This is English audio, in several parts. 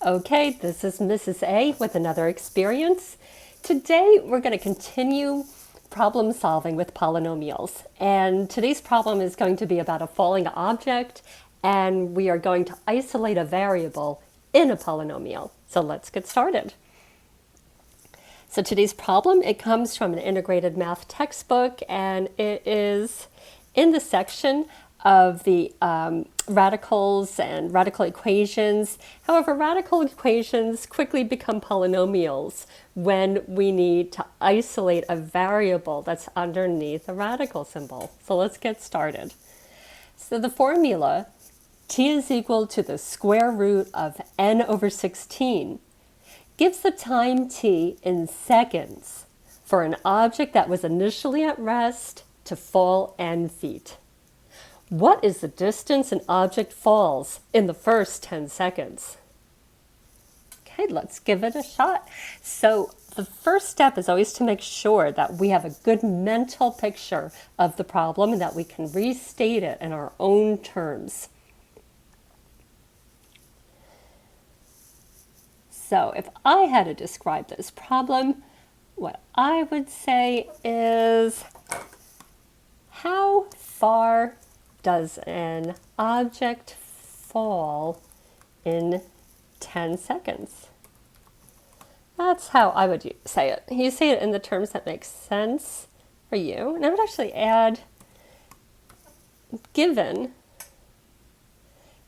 Okay, this is Mrs. A with another experience. Today we're going to continue problem solving with polynomials. And today's problem is going to be about a falling object, and we are going to isolate a variable in a polynomial. So let's get started. So today's problem, it comes from an integrated math textbook, and it is in the section of the radicals and radical equations. However, radical equations quickly become polynomials when we need to isolate a variable that's underneath a radical symbol. So let's get started. So the formula, t is equal to the square root of n over 16, gives the time t in seconds for an object that was initially at rest to fall n feet. What is the distance an object falls in the first 10 seconds? Okay, let's give it a shot. So the first step is always to make sure that we have a good mental picture of the problem and that we can restate it in our own terms. So if I had to describe this problem, what I would say is, how far does an object fall in 10 seconds? That's how I would say it. You say it in the terms that make sense for you. And I would actually add given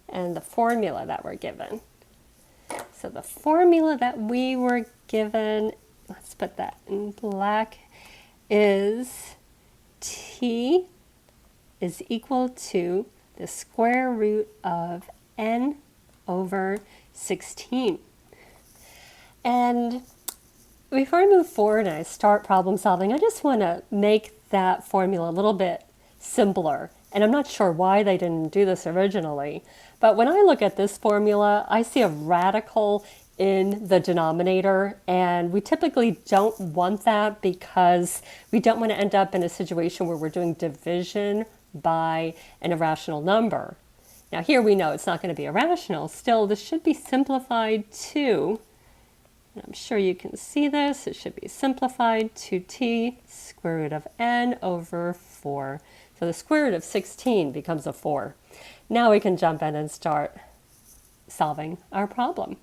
and the formula that we're given. So the formula that we were given, let's put that in black, is t is equal to the square root of n over 16. And before I move forward and I start problem solving, I just want to make that formula a little bit simpler. And I'm not sure why they didn't do this originally, but when I look at this formula, I see a radical in the denominator, and we typically don't want that because we don't want to end up in a situation where we're doing division by an irrational number. Now here we know it's not going to be irrational. Still, this should be simplified to, and I'm sure you can see this, it should be simplified to t square root of n over 4. So the square root of 16 becomes a 4. Now we can jump in and start solving our problem.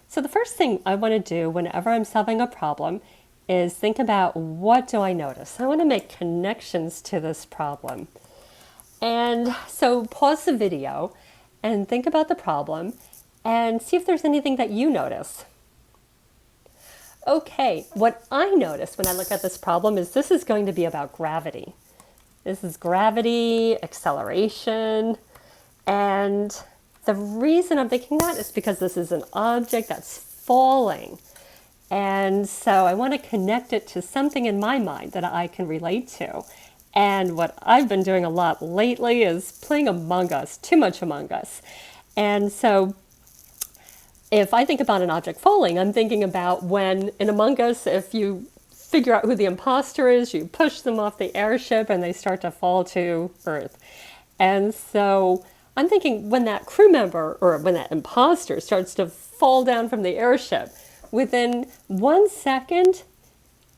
So the first thing I want to do whenever I'm solving a problem is think about, what do I notice? I want to make connections to this problem. And so pause the video and think about the problem and see if there's anything that you notice. Okay, what I notice when I look at this problem is this is going to be about gravity. This is gravity, acceleration, and the reason I'm thinking that is because this is an object that's falling. And so I want to connect it to something in my mind that I can relate to. And what I've been doing a lot lately is playing Among Us, too much Among Us. And so if I think about an object falling, I'm thinking about when in Among Us, if you figure out who the imposter is, you push them off the airship and they start to fall to Earth. And so I'm thinking when that crew member or when that imposter starts to fall down from the airship, within 1 second,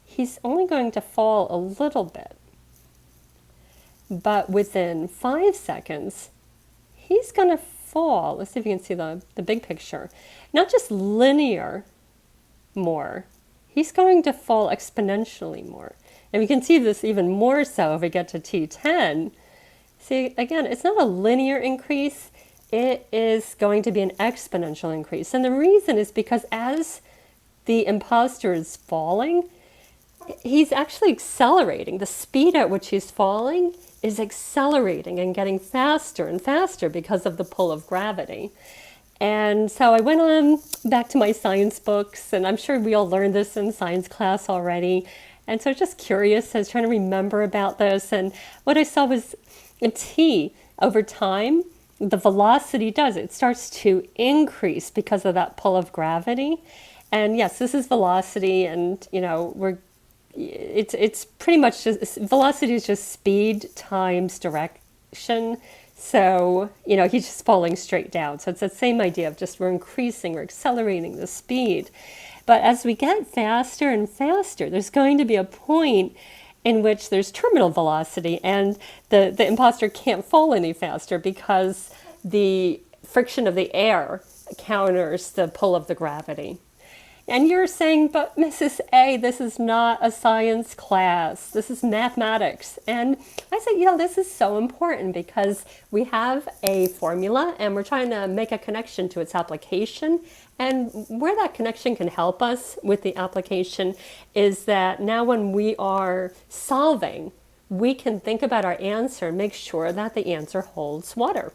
he's only going to fall a little bit. But within 5 seconds, he's going to fall. Let's see if you can see the big picture. Not just linear more. He's going to fall exponentially more. And we can see this even more so if we get to t10. See, again, it's not a linear increase. It is going to be an exponential increase. And the reason is because as the imposter is falling, he's actually accelerating. The speed at which he's falling is accelerating and getting faster and faster because of the pull of gravity. And so I went on back to my science books, and I'm sure we all learned this in science class already. And so I was just curious, I was trying to remember about this, and what I saw was in t, over time, the velocity it starts to increase because of that pull of gravity. And yes, this is velocity, and you know, it's pretty much just, velocity is just speed times direction. So, you know, he's just falling straight down. So it's that same idea of just we're increasing, we're accelerating the speed. But as we get faster and faster, there's going to be a point in which there's terminal velocity and the imposter can't fall any faster because the friction of the air counters the pull of the gravity. And you're saying, but Mrs. A, this is not a science class. This is mathematics. And I said, you know, this is so important because we have a formula and we're trying to make a connection to its application. And where that connection can help us with the application is that now when we are solving, we can think about our answer and make sure that the answer holds water.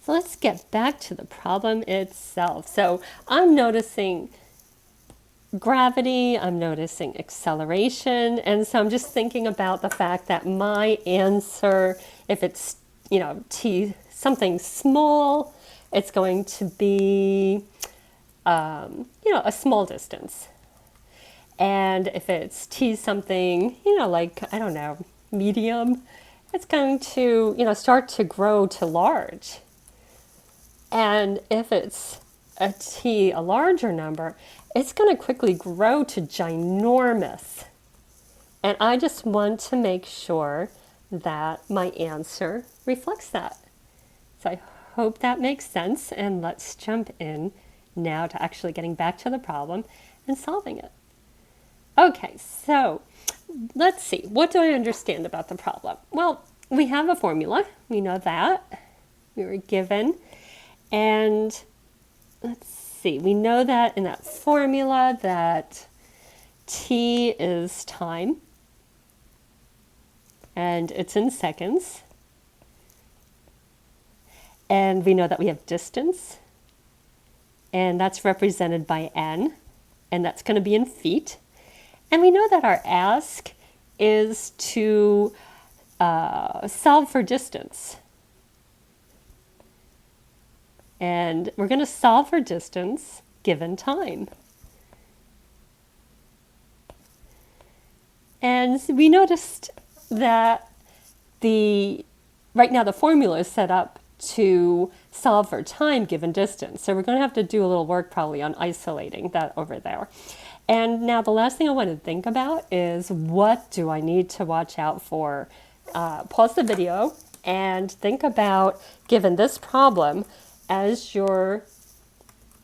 So let's get back to the problem itself. So I'm noticing gravity, I'm noticing acceleration, and so I'm just thinking about the fact that my answer, if it's, you know, t something small, it's going to be, you know, a small distance. And if it's t something, you know, like, I don't know, medium, it's going to, you know, start to grow to large. And if it's a larger number, it's going to quickly grow to ginormous. And I just want to make sure that my answer reflects that. So I hope that makes sense. And let's jump in now to actually getting back to the problem and solving it. Okay, so let's see. What do I understand about the problem? Well, we have a formula. We know that. We were given. And let's see, we know that in that formula that t is time, and it's in seconds. And we know that we have distance, and that's represented by n, and that's going to be in feet. And we know that our ask is to solve for distance. And we're going to solve for distance given time. And we noticed that right now the formula is set up to solve for time given distance. So we're going to have to do a little work probably on isolating that over there. And now the last thing I want to think about is what do I need to watch out for? Pause the video and think about, given this problem, as you're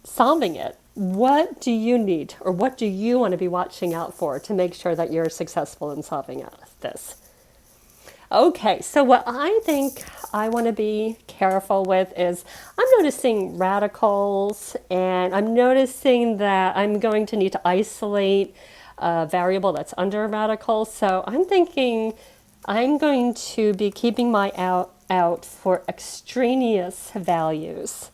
solving it, what do you need or what do you want to be watching out for to make sure that you're successful in solving this? Okay, so what I think I want to be careful with is I'm noticing radicals, and I'm noticing that I'm going to need to isolate a variable that's under a radical. So I'm thinking I'm going to be keeping my eye out for extraneous values.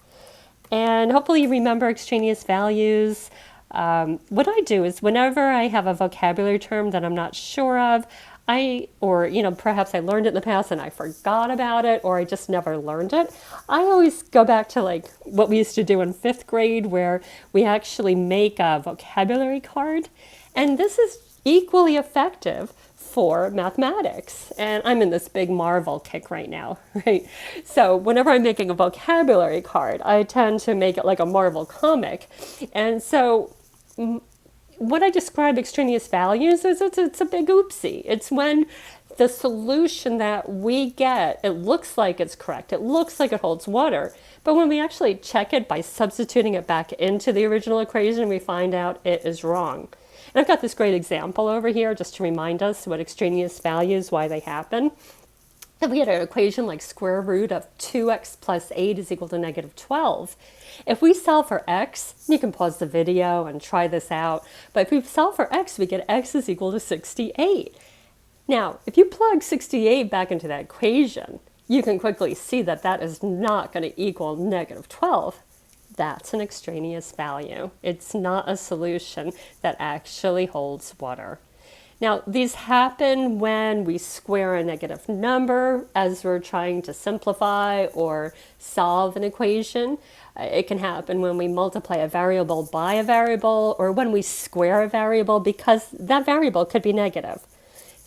And hopefully you remember extraneous values. What I do is whenever I have a vocabulary term that I'm not sure of, perhaps I learned it in the past and I forgot about it, or I just never learned it, I always go back to like what we used to do in 5th grade, where we actually make a vocabulary card. And this is equally effective for mathematics. And I'm in this big Marvel kick right now, right? So whenever I'm making a vocabulary card, I tend to make it like a Marvel comic. And so what I describe extraneous values is it's a big oopsie. It's when the solution that we get, it looks like it's correct. It looks like it holds water. But when we actually check it by substituting it back into the original equation, we find out it is wrong. And I've got this great example over here just to remind us what extraneous values, why they happen. If we had an equation like square root of 2x plus 8 is equal to negative 12. If we solve for x, you can pause the video and try this out, but if we solve for x, we get x is equal to 68. Now, if you plug 68 back into that equation, you can quickly see that that is not going to equal negative 12. That's an extraneous value. It's not a solution that actually holds water. Now, these happen when we square a negative number as we're trying to simplify or solve an equation. It can happen when we multiply a variable by a variable, or when we square a variable, because that variable could be negative.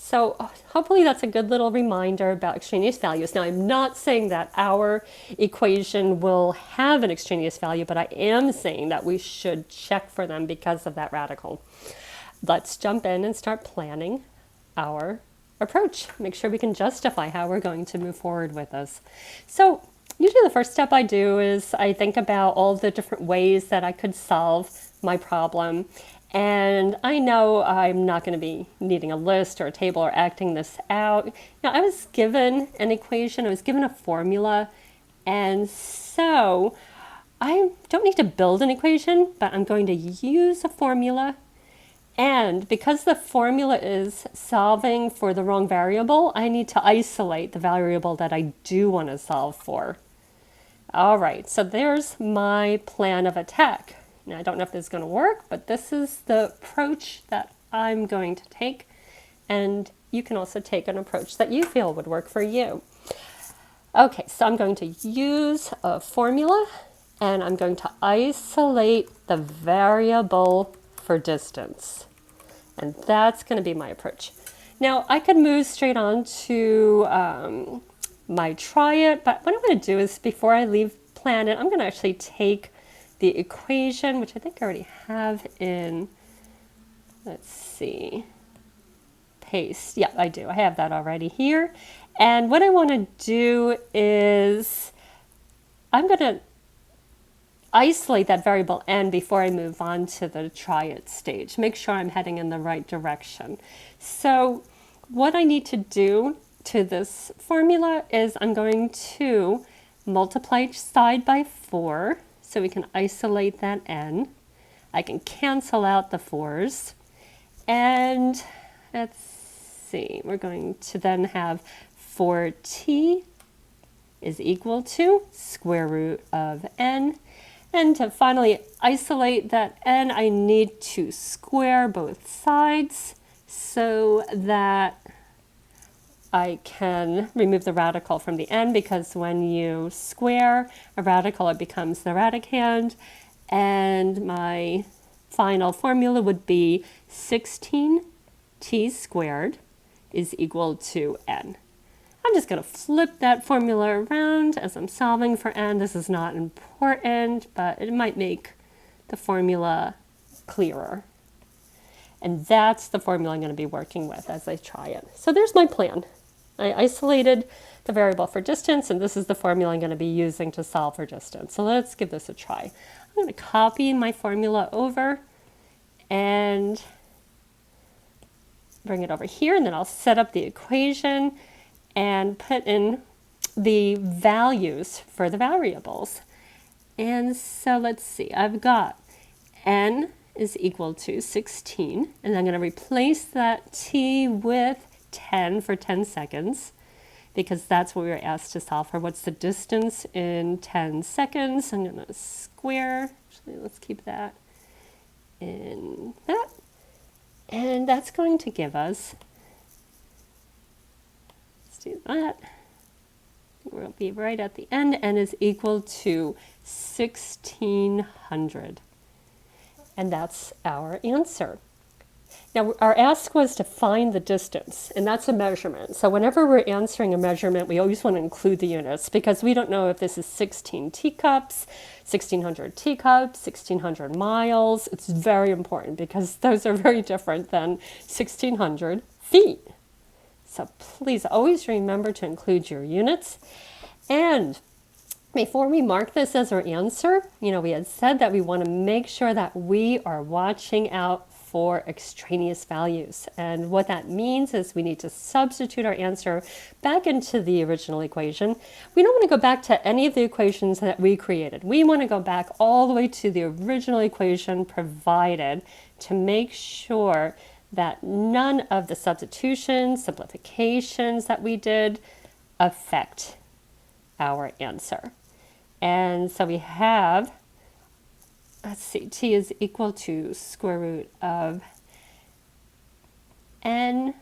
So hopefully that's a good little reminder about extraneous values. Now, I'm not saying that our equation will have an extraneous value, but I am saying that we should check for them because of that radical. Let's jump in and start planning our approach. Make sure we can justify how we're going to move forward with this. So usually the first step I do is I think about all the different ways that I could solve my problem. And I know I'm not going to be needing a list or a table or acting this out. Now, I was given an equation, I was given a formula, and so I don't need to build an equation, but I'm going to use a formula. And because the formula is solving for the wrong variable, I need to isolate the variable that I do want to solve for. All right, so there's my plan of attack. Now, I don't know if this is going to work, but this is the approach that I'm going to take. And you can also take an approach that you feel would work for you. Okay, so I'm going to use a formula, and I'm going to isolate the variable for distance. And that's going to be my approach. Now, I could move straight on to my try it, but what I'm going to do is before I leave Planet, I'm going to actually take the equation, which I think I already have in, let's see, paste. Yeah, I do. I have that already here. And what I want to do is I'm going to isolate that variable n before I move on to the try it stage. Make sure I'm heading in the right direction. So what I need to do to this formula is I'm going to multiply each side by 4 so we can isolate that n. I can cancel out the 4's. And let's see, we're going to then have 4t is equal to square root of n. And to finally isolate that n, I need to square both sides so that I can remove the radical from the n, because when you square a radical, it becomes the radicand. And my final formula would be 16t squared is equal to n. I'm just going to flip that formula around as I'm solving for n. This is not important, but it might make the formula clearer. And that's the formula I'm going to be working with as I try it. So there's my plan. I isolated the variable for distance, and this is the formula I'm going to be using to solve for distance. So let's give this a try. I'm going to copy my formula over and bring it over here, and then I'll set up the equation and put in the values for the variables. And so let's see, I've got n is equal to 16, and I'm going to replace that t with 10 for 10 seconds, because that's what we were asked to solve for. What's the distance in 10 seconds? I'm going to square, actually let's keep that in that, and that's going to give us, let's do that, we'll be right at the end, n is equal to 1600. And that's our answer. Now, our ask was to find the distance, and that's a measurement. So whenever we're answering a measurement, we always want to include the units, because we don't know if this is 16 teacups, 1600 teacups, 1600 miles. It's very important because those are very different than 1600 feet. So please always remember to include your units. And before we mark this as our answer, we had said that we want to make sure that we are watching out for extraneous values. And what that means is we need to substitute our answer back into the original equation. We don't want to go back to any of the equations that we created. We want to go back all the way to the original equation provided to make sure that none of the substitutions, simplifications that we did affect our answer. And so we have, let's see, t is equal to square root of n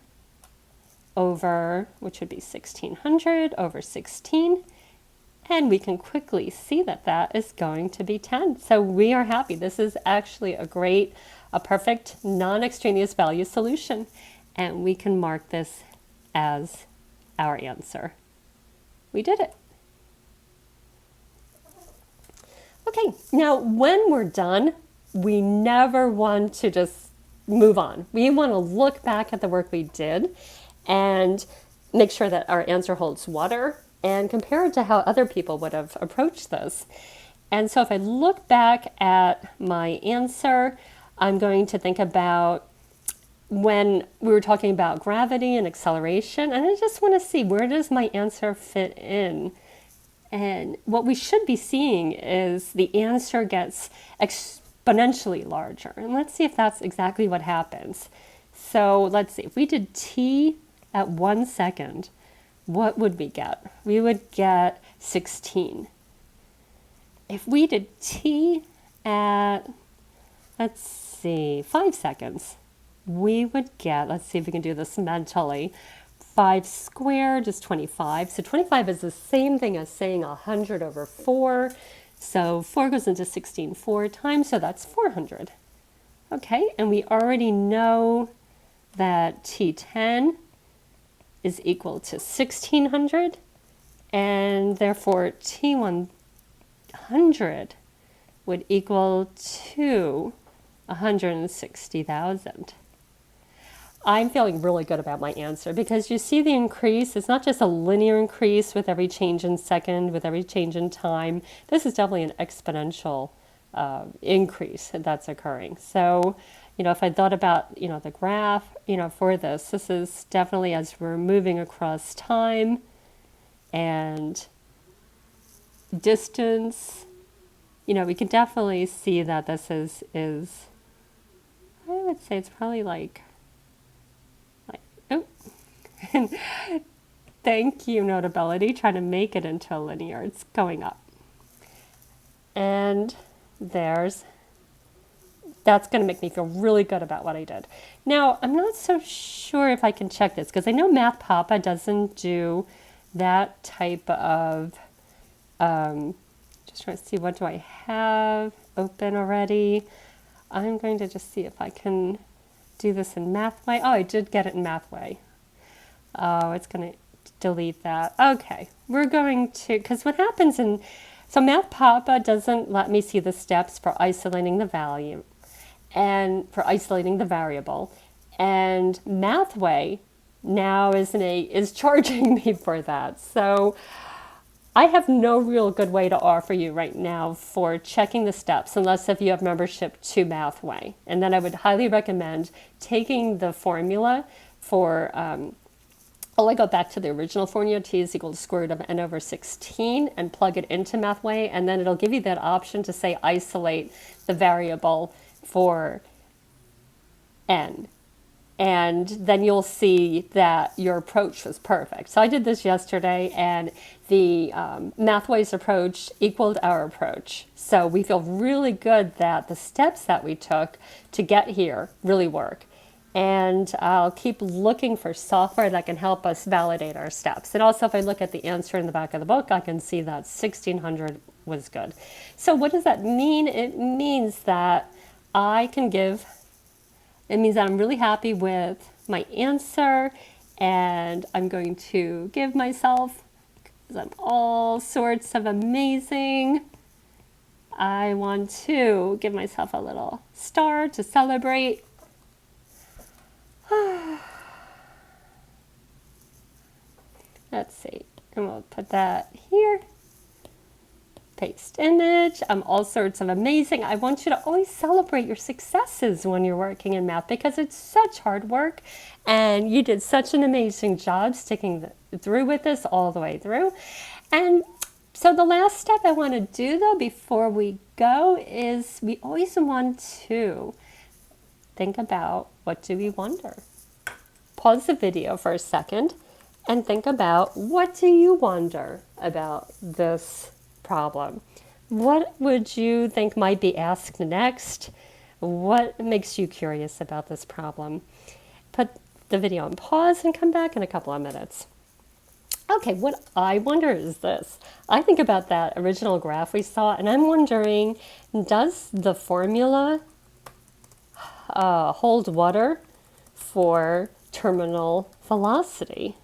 over, which would be 1600 over 16. And we can quickly see that that is going to be 10. So we are happy. This is actually a perfect non-extraneous value solution. and we can mark this as our answer. We did it. Okay, now when we're done, we never want to just move on. We want to look back at the work we did and make sure that our answer holds water and compare it to how other people would have approached this. And so if I look back at my answer, I'm going to think about when we were talking about gravity and acceleration, and I just want to see, where does my answer fit in? And what we should be seeing is the answer gets exponentially larger. And let's see if that's exactly what happens. So let's see, if we did t at 1 second, what would we get? We would get 16. If we did t at, let's see, 5 seconds, we would get, let's see if we can do this mentally, 5 squared is 25. So 25 is the same thing as saying 100 over 4. So 4 goes into 16 4 times, so that's 400. Okay, and we already know that T10 is equal to 1600, and therefore T100 would equal to 160,000. I'm feeling really good about my answer because you see the increase. It's not just a linear increase with every change in second, with every change in time. This is definitely an exponential increase that's occurring. So, if I thought about, the graph, for this is definitely as we're moving across time and distance, we can definitely see that this is I would say it's probably like oh, thank you, Notability, trying to make it into a linear. It's going up. And that's going to make me feel really good about what I did. Now, I'm not so sure if I can check this because I know Math Papa doesn't do that type of, just trying to see, what do I have open already? I'm going to just see if I can do this in Mathway. Oh, I did get it in Mathway. Oh, it's going to delete that. Okay, we're going to, because what happens so Math Papa doesn't let me see the steps for isolating the value and for isolating the variable. And Mathway now is charging me for that. So I have no real good way to offer you right now for checking the steps, unless if you have membership to Mathway. And then I would highly recommend taking the formula for, I go back to the original formula, t is equal to square root of n over 16, and plug it into Mathway, and then it'll give you that option to say isolate the variable for n. And then you'll see that your approach was perfect. So I did this yesterday, and the Mathway's approach equaled our approach. So we feel really good that the steps that we took to get here really work. And I'll keep looking for software that can help us validate our steps. And also, if I look at the answer in the back of the book, I can see that 1600 was good. So what does that mean? It means that it means that I'm really happy with my answer, and I'm going to give myself, because I'm all sorts of amazing, I want to give myself a little star to celebrate. Let's see, and we'll put that here. Paste image. I'm all sorts of amazing. I want you to always celebrate your successes when you're working in math because it's such hard work, and you did such an amazing job sticking through with this all the way through. And so the last step I want to do though before we go is we always want to think about, what do we wonder? Pause the video for a second and think about, what do you wonder about this problem? What would you think might be asked next? What makes you curious about this problem? Put the video on pause and come back in a couple of minutes. Okay, what I wonder is this. I think about that original graph we saw, and I'm wondering, does the formula hold water for terminal velocity.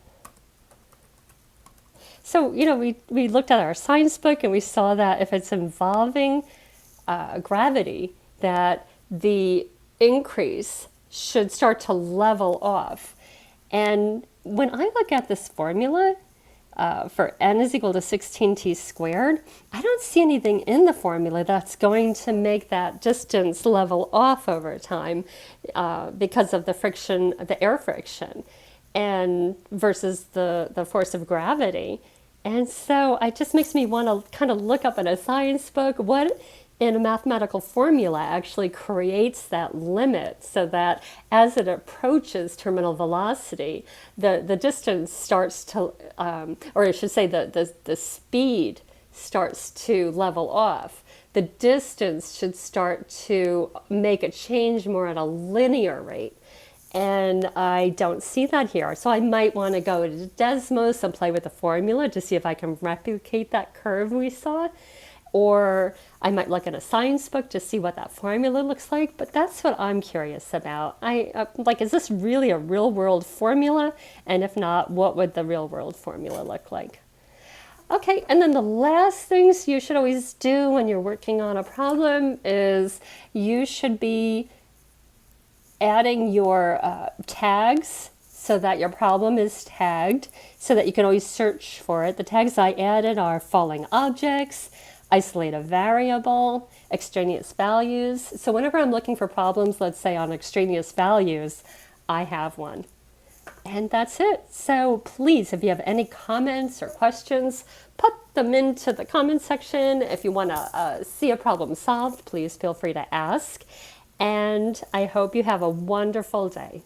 So, we looked at our science book and we saw that if it's involving gravity, that the increase should start to level off. And when I look at this formula for n is equal to 16t squared, I don't see anything in the formula that's going to make that distance level off over time because of the friction, the air friction, and versus the force of gravity. And so it just makes me want to kind of look up in a science book what in a mathematical formula actually creates that limit, so that as it approaches terminal velocity, the distance starts to, or I should say the speed starts to level off. The distance should start to make a change more at a linear rate. And I don't see that here. So I might want to go to Desmos and play with the formula to see if I can replicate that curve we saw. Or I might look at a science book to see what that formula looks like. But that's what I'm curious about. Is this really a real world formula? And if not, what would the real world formula look like? Okay, and then the last things you should always do when you're working on a problem is you should be adding your tags so that your problem is tagged so that you can always search for it. The tags I added are falling objects, isolate a variable, extraneous values. So whenever I'm looking for problems, let's say on extraneous values, I have one. And that's it. So please, if you have any comments or questions, put them into the comment section. If you want to see a problem solved, please feel free to ask. And I hope you have a wonderful day.